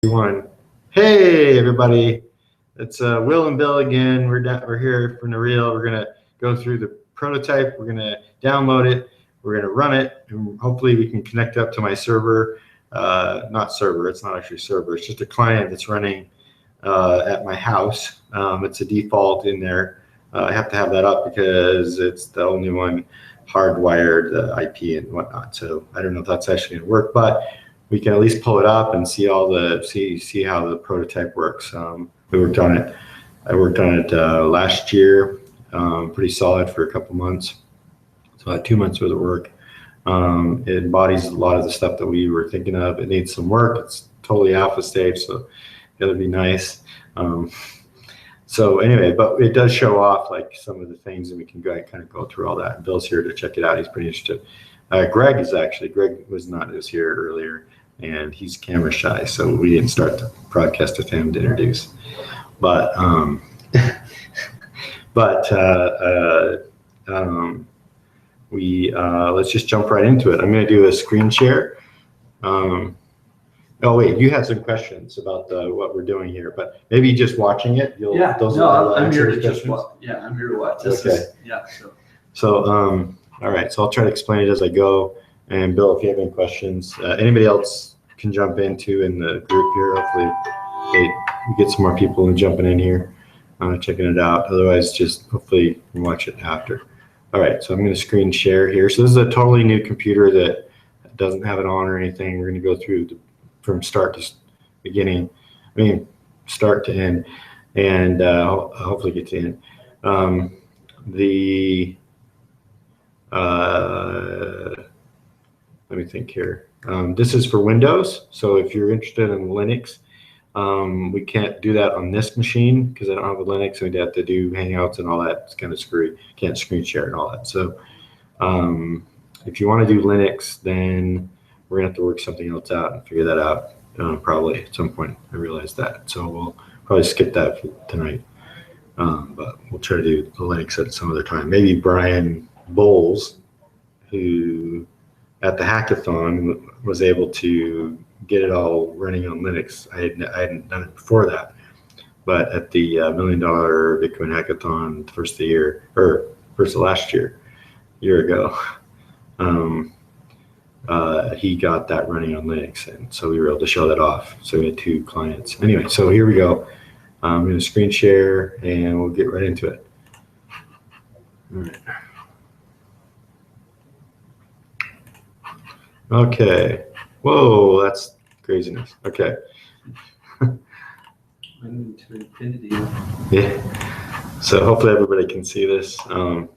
One. Hey everybody, it's Will and Bill again. We're here for Neureal. We're gonna go through the prototype. We're gonna download it. We're gonna run it, and hopefully we can connect up to my server. Not server. It's not actually server. It's just a client that's running at my house. It's a default in there. I have to have that up because it's the only one hardwired, the IP and whatnot. So I don't know if that's actually gonna work, but we can at least pull it up and see all the see how the prototype works. We worked on it. I worked on it last year, pretty solid for a couple months. So 2 months worth of work. It embodies a lot of the stuff that we were thinking of. It needs some work. It's totally alpha stage, so it'll be nice. So anyway, but it does show off like some of the things, and we can kind of go through all that. And Bill's here to check it out. He's pretty interested. Greg was here earlier, and he's camera shy, so we didn't start the broadcast with him to introduce. But let's just jump right into it. I'm going to do a screen share. Oh wait, you had some questions about what we're doing here, but maybe just watching it. I'm here to just watch. Yeah, I'm here to watch. So all right, so I'll try to explain it as I go. And Bill, if you have any questions, anybody else can jump into in the group here. Hopefully we get some more people jumping in here, checking it out. Otherwise, just hopefully you can watch it after. All right, so I'm going to screen share here. So this is a totally new computer that doesn't have it on or anything. We're going to go through from start to beginning, start to end, and hopefully get to end. Let me think here. This is for Windows. So if you're interested in Linux, we can't do that on this machine because I don't have a Linux. We'd have to do Hangouts and all that. It's kind of screwy. Can't screen share and all that. So if you want to do Linux, then we're gonna have to work something else out and figure that out probably at some point. I realize that. So we'll probably skip that for tonight. But we'll try to do the Linux at some other time. Maybe Brian Bowles, who at the hackathon was able to get it all running on Linux. I hadn't done it before that, but at the $1 Million Bitcoin hackathon, first of the year, or first of last year, a year ago, he got that running on Linux, and so we were able to show that off. So we had 2 clients. Anyway, so here we go. I'm going to screen share, and we'll get right into it. All right. Okay. Whoa, that's craziness. Okay. I'm to infinity. Yeah. So hopefully everybody can see this. All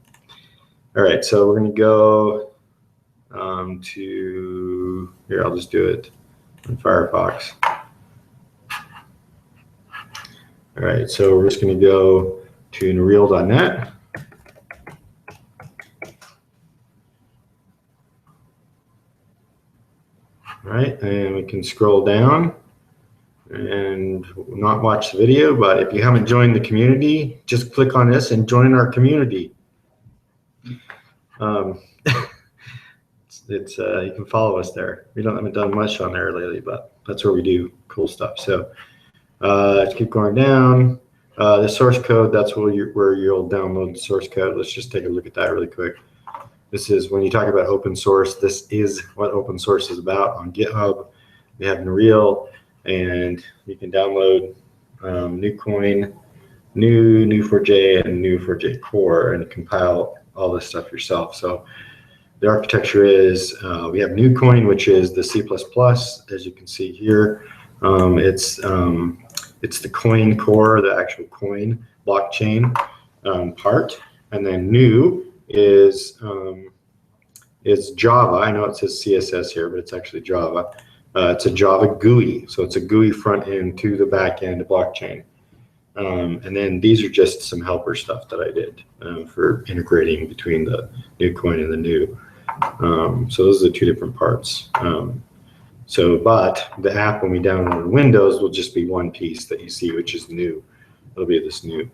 right. So we're going to go to here. I'll just do it in Firefox. All right. So we're just going to go to Neureal.net. Right, and we can scroll down and not watch the video, but if you haven't joined the community, just click on this and join our community. You can follow us there. We haven't done much on there lately, but that's where we do cool stuff. So let's keep going down. The source code, that's where you'll download the source code. Let's just take a look at that really quick. This is when you talk about open source. This is what open source is about. On GitHub, we have Neureal, and you can download NuCoin, Neo4j, and Neo4j Core, and compile all this stuff yourself. So the architecture is we have NuCoin, which is the C++, as you can see here. It's the coin core, the actual coin blockchain part, and then New is Java. I know it says CSS here, but it's actually Java. It's a Java GUI, so it's a GUI front end to the back end of blockchain. And then these are just some helper stuff that I did for integrating between the NuCoin and the New. So those are the 2 different parts. But the app, when we download Windows, will just be one piece that you see, which is New. It'll be this New.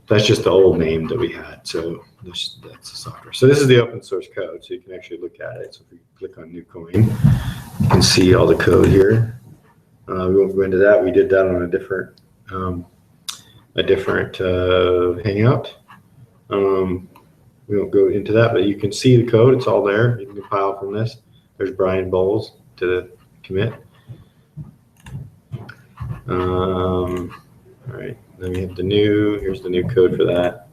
That's just the old name that we had. So that's the software. So this is the open source code, so you can actually look at it. So if you click on NuCoin, you can see all the code here. We won't go into that. We did that on a different hangout. We won't go into that, but you can see the code. It's all there. You can compile from this. There's Brian Bowles to the commit. All right, then we have here's the new code for that.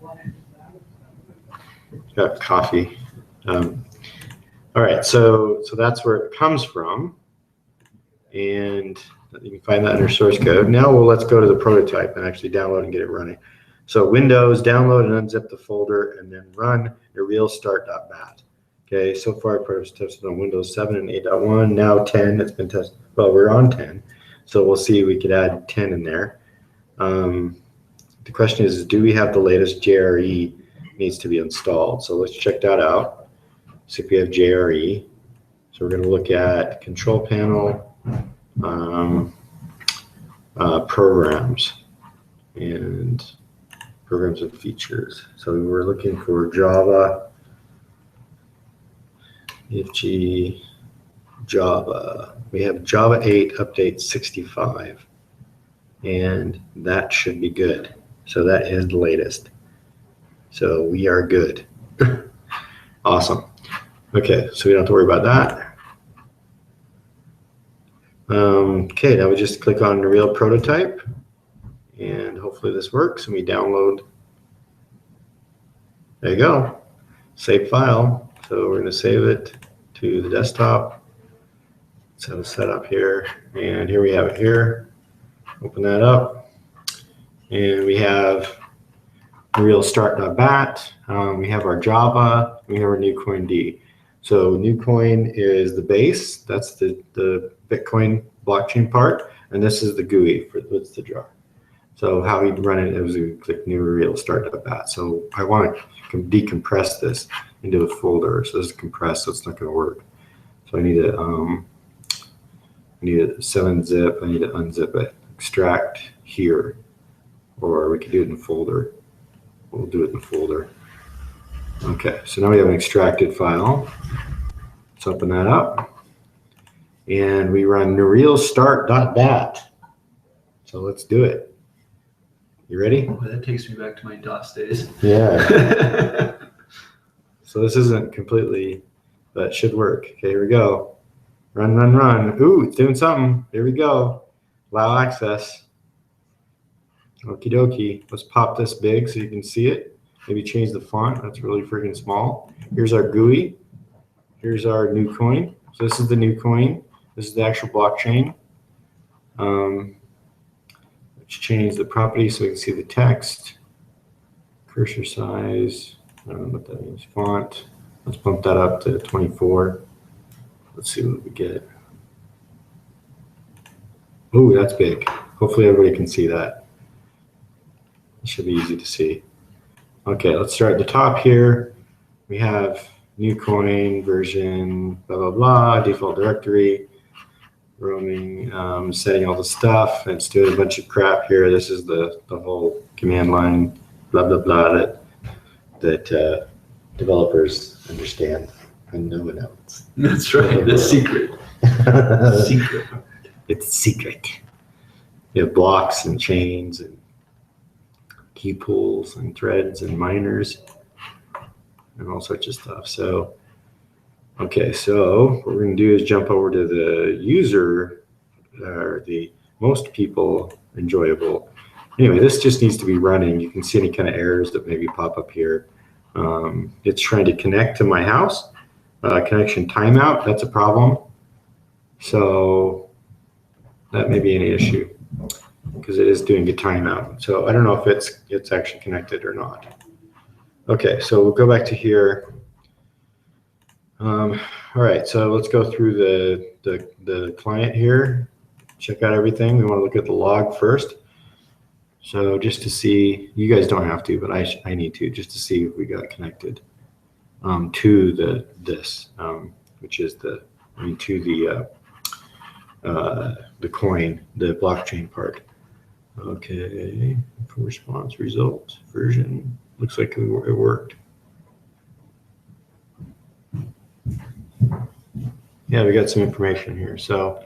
Got coffee. All right, so that's where it comes from. And you can find that under source code. Now let's go to the prototype and actually download and get it running. So Windows, download and unzip the folder, and then run Neureal start.bat. Okay, so far prototype's tested on Windows 7 and 8.1. Now 10, it's been tested. Well, we're on 10, so we'll see if we could add 10 in there. The question is, do we have the latest JRE needs to be installed? So let's check that out. See if we have JRE. So we're going to look at control panel, programs, and programs and features. So we're looking for Java, EFG, Java. We have Java 8 update 65, and that should be good. So that is the latest. So we are good. Awesome. Okay, so we don't have to worry about that. Okay, now we just click on Neureal Prototype, and hopefully this works, and we download. There you go, save file. So we're going to save it to the desktop. Let's have it set up here, and here we have it here. Open that up, and we have Neureal start.bat. We have our Java, we have our NewCoin-D. So NewCoin is the base, that's the Bitcoin blockchain part, and this is the GUI for what's the jar. So how we run it is we click Neureal start.bat. So I want to decompress this into a folder. So this is compressed, so it's not going to work. So I need to 7-zip. I need to unzip it, extract here, or we could do it in a folder. We'll do it in a folder. Okay, so now we have an extracted file. Let's open that up. And we run Neureal start.bat. So let's do it. You ready? Oh, that takes me back to my DOS days. Yeah. So this isn't completely, but it should work. Okay, here we go. Run, run, run. Ooh, it's doing something. Here we go. Allow access. Okie dokie. Let's pop this big so you can see it. Maybe change the font. That's really freaking small. Here's our GUI. Here's our NewCoin. So this is the NewCoin. This is the actual blockchain. Let's change the property so we can see the text. Cursor size. I don't know what that means. Font. Let's bump that up to 24. Let's see what we get. Ooh, that's big. Hopefully everybody can see that. It should be easy to see. Okay, let's start at the top here. We have NewCoin version, blah, blah, blah, default directory, roaming, setting all the stuff. It's doing a bunch of crap here. This is the whole command line, blah, blah, blah, that developers understand and no one else. That's right, the secret. Secret. It's secret. You have blocks and chains and key pools and threads and miners and all sorts of stuff. So, okay, so what we're going to do is jump over to the user, or the most people enjoyable. Anyway, this just needs to be running. You can see any kind of errors that maybe pop up here. It's trying to connect to my house. Connection timeout, that's a problem. So that may be an issue because it is doing a timeout. So I don't know if it's actually connected or not. Okay, so we'll go back to here. All right, so let's go through the client here. Check out everything. We want to look at the log first. So just to see, you guys don't have to, but I need to, just to see if we got connected to this, which is to the coin, the blockchain part. Okay, response result version. Looks like it worked. Yeah, we got some information here. So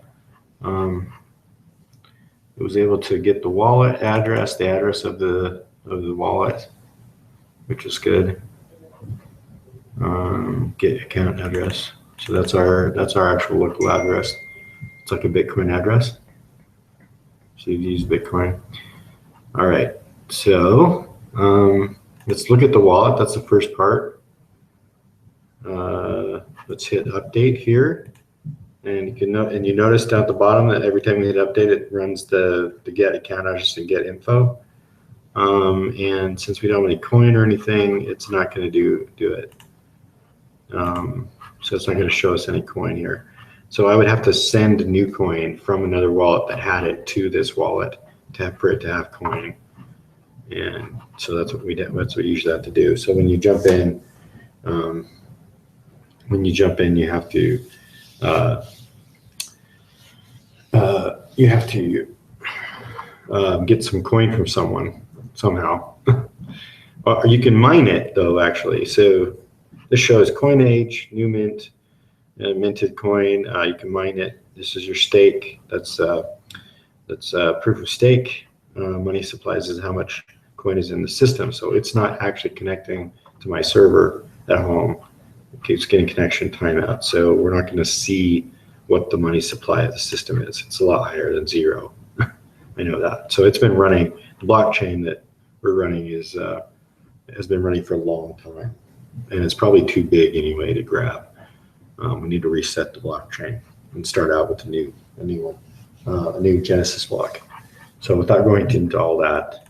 it was able to get the wallet address, the address of the wallet, which is good. Get account address. So that's our actual local address. It's like a Bitcoin address. So you use Bitcoin. All right. So let's look at the wallet. That's the first part. Let's hit update here. And you notice down at the bottom that every time we hit update, it runs the get account address and get info. And since we don't have any coin or anything, it's not going to do it. So it's not going to show us any coin here. So I would have to send a new coin from another wallet that had it to this wallet for it to have coin. And so that's what we did. That's what you usually have to do. So when you jump in, you have to get some coin from someone somehow. Or you can mine it though, actually. So this shows coin age, new mint, minted coin. You can mine it. This is your stake. That's proof of stake. Money supplies is how much coin is in the system. So it's not actually connecting to my server at home. It's getting connection timeout. So we're not going to see what the money supply of the system is. It's a lot higher than 0. I know that. So it's been running. The blockchain that we're running has been running for a long time, and it's probably too big anyway to grab. We need to reset the blockchain and start out with a new one, a new Genesis block. So without going into all that,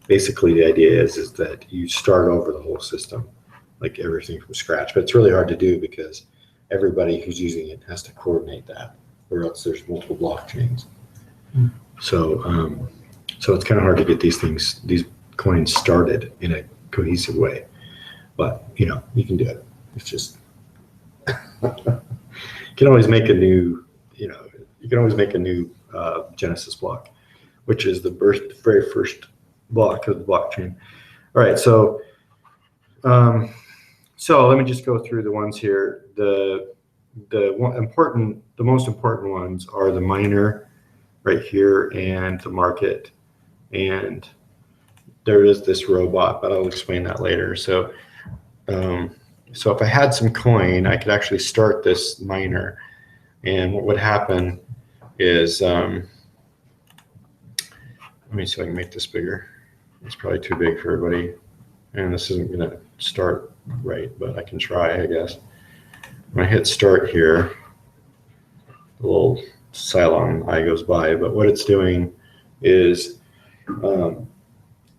basically the idea is that you start over the whole system, like everything from scratch. But it's really hard to do because everybody who's using it has to coordinate that, or else there's multiple blockchains. So it's kind of hard to get these coins started in a cohesive way. But you can do it. It's just you can always make a new Genesis block, which is the very first block of the blockchain. All right, so let me just go through the ones here. The most important ones are the miner right here and the market, and there is this robot, but I'll explain that later. So if I had some coin, I could actually start this miner, and what would happen is let me see if I can make this bigger. It's probably too big for everybody, and this isn't going to start right, but I can try, I guess. When I hit start here, the little Cylon eye goes by, but what it's doing is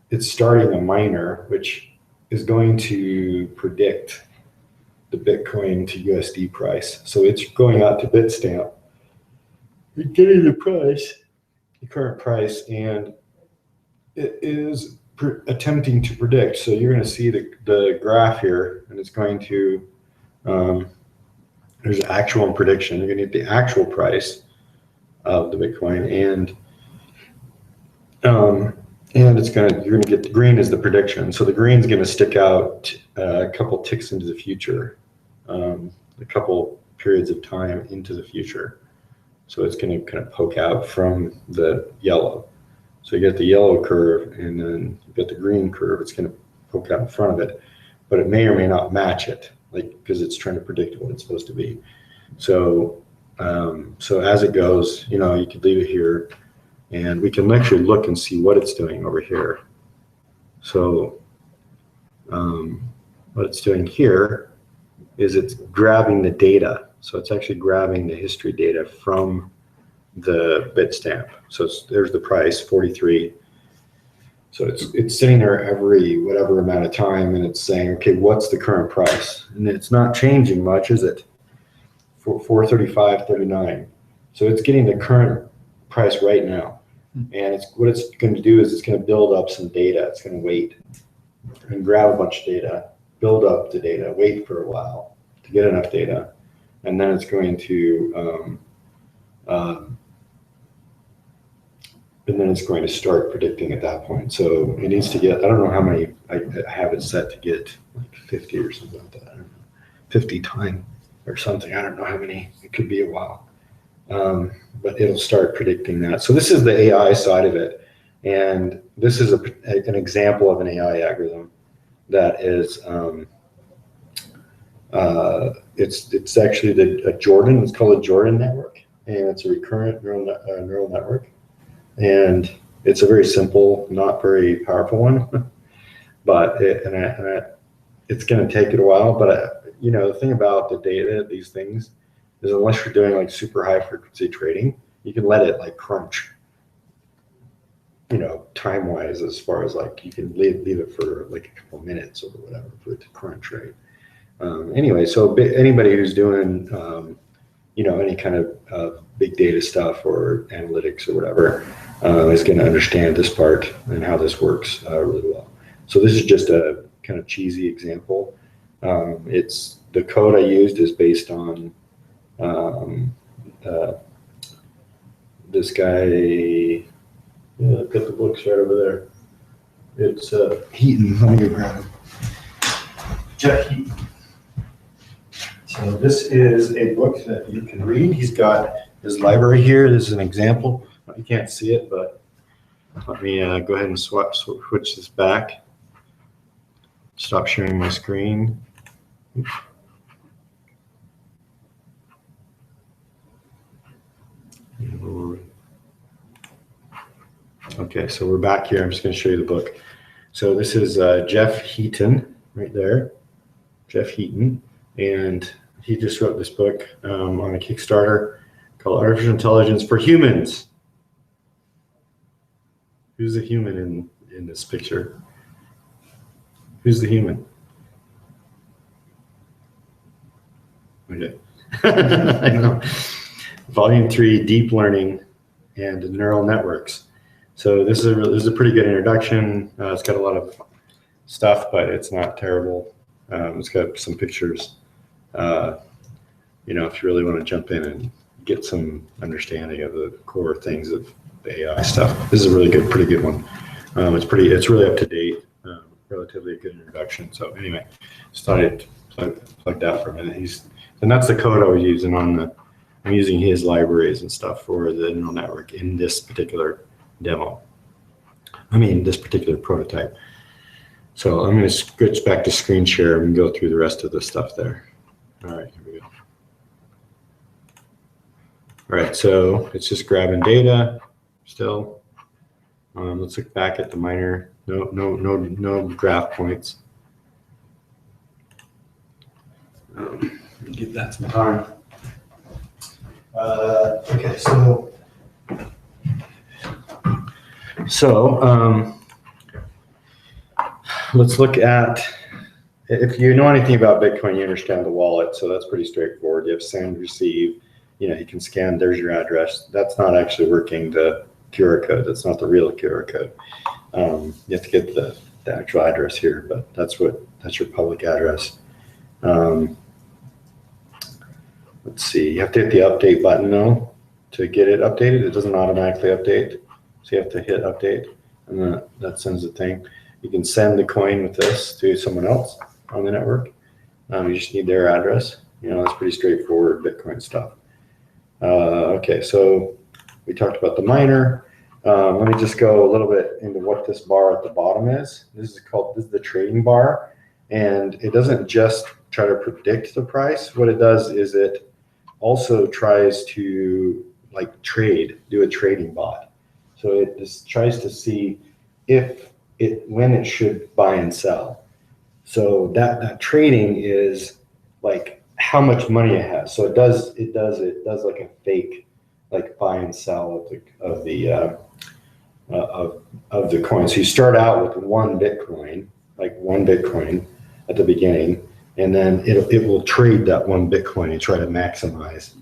it's starting a miner, which is going to predict the Bitcoin to USD price. So it's going out to Bitstamp, getting the current price, and it is attempting to predict. So you're going to see the graph here, and it's going to there's actual and prediction. You're going to get the actual price of the Bitcoin, and you're going to get the green as the prediction. So the green is going to stick out a couple ticks into the future, a couple periods of time into the future. So it's going to kind of poke out from the yellow. So you get the yellow curve, and then you get the green curve. It's going to poke out in front of it, but it may or may not match it, because it's trying to predict what it's supposed to be. So as it goes, you could leave it here, and we can actually look and see what it's doing over here. So what it's doing here is it's grabbing the data. So it's actually grabbing the history data from the Bitstamp. So there's the price, 43. So it's sitting there every whatever amount of time, and it's saying, okay, what's the current price? And it's not changing much, is it? For 435.39. So it's getting the current price right now. And what it's going to do is it's going to build up some data. It's going to wait and grab a bunch of data, build up the data, wait for a while to get enough data, and then it's going to start predicting at that point. So it needs to get, I don't know how many, I have it set to get like 50 or something like that. I don't know, 50 times or something. I don't know how many. It could be a while. but it'll start predicting that. So this is the AI side of it. And this is an example of an AI algorithm that is, it's actually a Jordan, it's called a Jordan network, and it's a recurrent neural network. And it's a very simple, not very powerful one, but it's going to take it a while. But the thing about the data, these things, is unless you're doing like super high frequency trading, you can let it like crunch, time wise, as far as like you can leave it for like a couple minutes or whatever for it to crunch, right? Anyway, so anybody who's doing, any kind of big data stuff or analytics or whatever is going to understand this part and how this works really well. So this is just a kind of cheesy example. It's the code I used is based on this guy. Yeah, I've got the books right over there. It's Heaton. Let me go grab him. Jeff Heaton. So this is a book that you can read. He's got his library here. This is an example. You can't see it, but let me go ahead and switch this back. Stop sharing my screen. Okay, so we're back here. I'm just going to show you the book. So this is Jeff Heaton right there. Jeff Heaton. And he just wrote this book on a Kickstarter called Artificial Intelligence for Humans. Who's the human in this picture? Who's the human? Okay. I know. Volume 3, Deep Learning and Neural Networks. So this is a pretty good introduction. It's got a lot of stuff, but it's not terrible. It's got some pictures. If you really want to jump in and get some understanding of the core things of the AI stuff, this is a really good, pretty good one. It's really up to date, relatively a good introduction. So anyway, just thought I'd plug that for a minute. And that's the code I was using I'm using his libraries and stuff for the neural network in this particular demo. This particular prototype. So I'm going to switch back to screen share and go through the rest of the stuff there. All right, here we go. All right, so it's just grabbing data still. Let's look back at the miner. No graph points. Give that some time. Okay, so let's look at, if you know anything about Bitcoin, you understand the wallet, so that's pretty straightforward. You have send, receive, you can scan, there's your address. That's not actually working the QR code. That's not the real QR code. You have to get the actual address here, but that's your public address. Let's see, you have to hit the update button though to get it updated. It doesn't automatically update, so you have to hit update, and that sends the thing. You can send the coin with this to someone else on the network. You just need their address. That's pretty straightforward Bitcoin stuff. Okay, so we talked about the miner. Let me just go a little bit into what this bar at the bottom is. This is the trading bar, and it doesn't just try to predict the price. What it does is it also tries to do a trading bot. So it just tries to see when it should buy and sell. So that trading is like how much money it has. So it does like a fake buy and sell of the coin. So you start out with one Bitcoin at the beginning, and then it will trade that one Bitcoin and try to maximize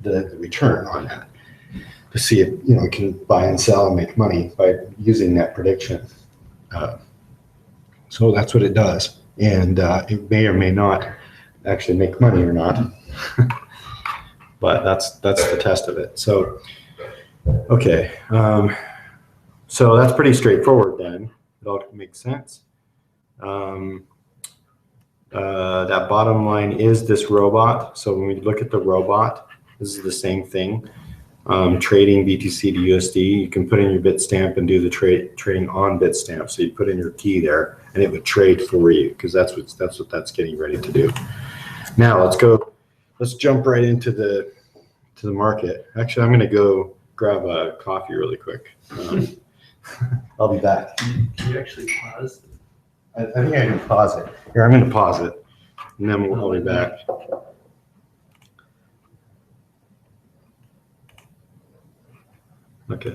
the return on that to see if it can buy and sell and make money by using that prediction. So that's what it does, and it may or may not actually make money or not, but that's the test of it. So okay, so that's pretty straightforward then. It all makes sense. That bottom line is this robot. So when we look at the robot, This is the same thing. Trading BTC to USD, you can put in your Bitstamp and do the trading on Bitstamp. So you put in your key there, and it would trade for you, because that's what that's getting ready to do. Now let's jump right into the market. Actually, I'm going to go grab a coffee really quick. I'll be back. Can you actually pause? I think I can pause it. Here, I'm going to pause it, and then I'll be back. Okay.